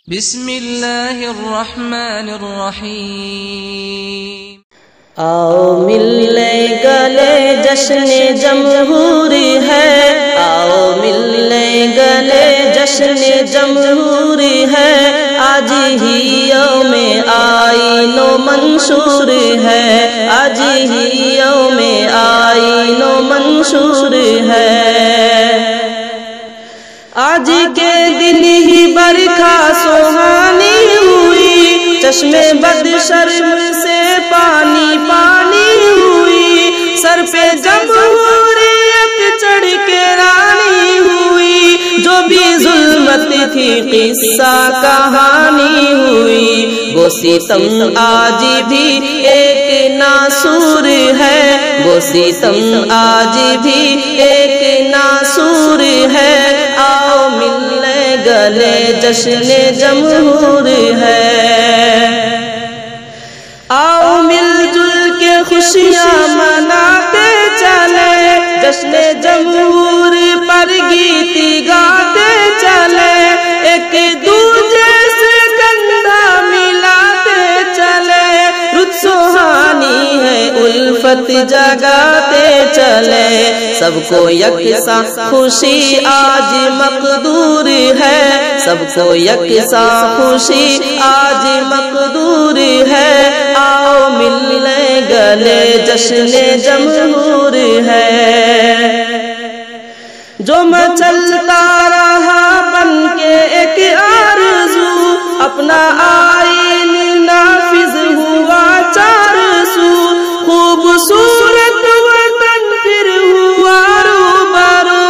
بسم اللہ الرحمن الرحیم۔ آؤ ملنے گلے جشن جمہوری ہے، آؤ ملنے گلے جشن جمہوری ہے، آج ہی یوم آئین و منشور ہے، آج ہی یوم آئین و منشور ہے۔ آج کے دن ہی برکھا سہانی ہوئی، چشم بد شرم سے پانی پانی ہوئی، سر پہ جمہوریت چڑھ کے رانی ہوئی، جو بھی ظلمت تھی قصہ کہانی ہوئی، وہ ستم آج بھی ایک ناسور ہے، وہ ستم آج بھی ایک ناسور ہے، آؤ ملنے گلے جشن جمہور ہے، آؤ مل جل کے خوشیاں مناتے چلے، جشن جمہور پر گیت گاتے چلے، ایک دوجے سے کندھا ملاتے چلے، رت سہانی ہے الفت جگاتے چلے، سب کو یکساں خوشی آج مقدور ہے، سب کو یکساں خوشی آج مقدور ہے، آؤ ملنے گلے جشن جمہور ہے، جو مچلتا رہا بن کے ایک آرزو، اپنا آئین نافذ ہوا چار سو، خوبصورت وطن پھر ہوا روبرو،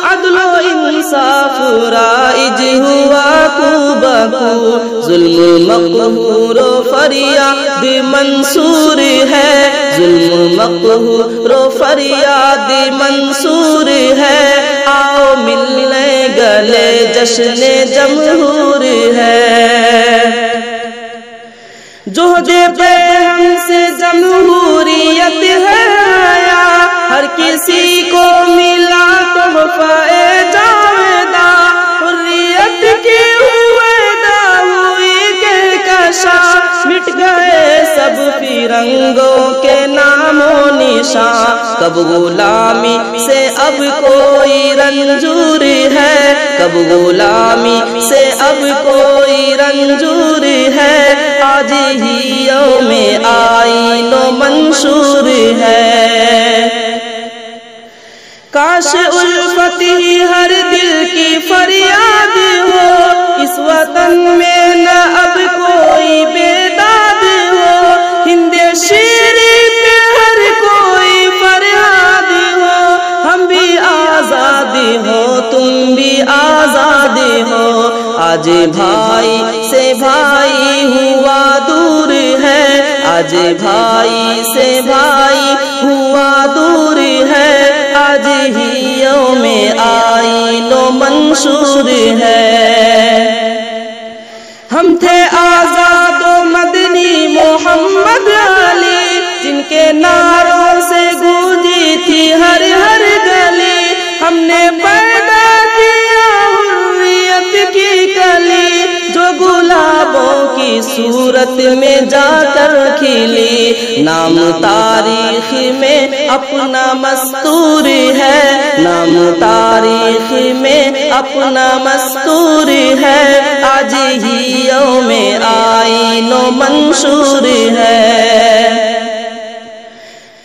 عدل و انصاف رائج ہوا کو بکو، ظلم مقہور و فریاد منصور ہے، ظلم مقہور و فریاد منصور ہے، آؤ ملنے گلے جشن جمہور ہے، جوہد پہ ہم سے جمہوریت ہے آیا، ہر کسی کو ملا تحفہ جاویدہ، حریت کی ہویدہ ہوئی کہ کشا، مٹ گئے سب فرنگوں کے نام و نشان، کب غلامی سے اب کوئی رنجور ہے، کب غلامی سے اب کوئی رنجور ہے، آج ہی یوم آئین و منشور ہے، کاش الفت ہی ہر دل کی فریاد ہو، اس وطن میں نہ اب کوئی بیداد ہو، ہند شیری پہ ہر کوئی فریاد ہو، ہم بھی آزاد ہو تم بھی آزاد ہو، آج بھائی سے بھائی ہوا دور ہے، آج بھائی سے بھائی ہوا دور ہے، آج ہی یوم آئین و منشور ہے، ہم تھے آزاد و مدنی محمد علی، جن کے نعروں سے گونجی تھی ہر ہر گلی، ہم نے پیدا کیا حریت کی کلی، جو گلابوں کی صورت میں جا کر کھلی، نام تاریخ میں اپنا مستور ہے، نام تاریخ میں اپنا مستور ہے، آج ہی یوم آئین و منشور ہے،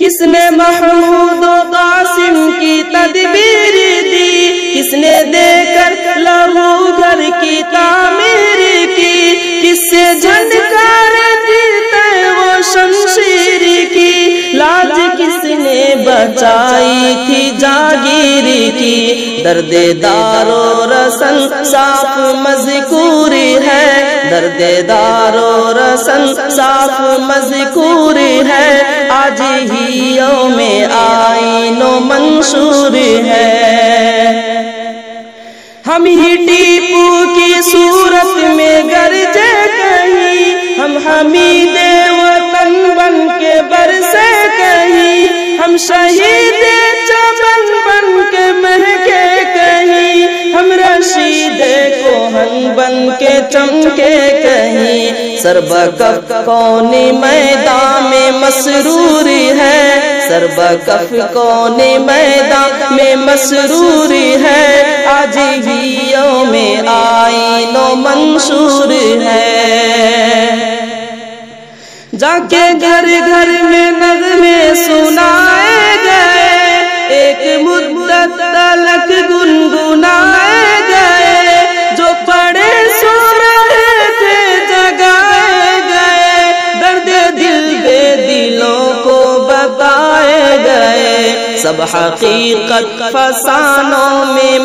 کس نے محمود و قاسم کی تدبیر دی، کس نے دے کر لہو گھر کی تعمیر کی، کس سے جھنکار دیتے وہ شمشیر کی، لاج کس نے بچائی تھی جاگیر کی، درد دار و رسن صاف مذکور ہے، درد دار و رسن صاف مذکور ہے، آج ہی یوم آئین و منشور ہے، ہم ہی ٹیپو کی صورت میں گرجے کہیں، ہم حمید وطن بن کے برسے کہیں، ہم شہید چمن بن کے مہکے کہیں، ہم رشید کوہن بن کے چمکے کہیں، سربکف کون میدان میں مسرور ہے، سربکف کون میدان میں مسرور ہے، آج بھی یوم آئین و منشور ہے۔ جا کے گھر گھر میں نغمے سنائے گئے، ایک مدت تلک گنگنائے گئے، جو پڑے سو رہے تھے جگائے گئے، درد دل بے دلوں کو بتائے گئے، سب حقیقت فسانوں میں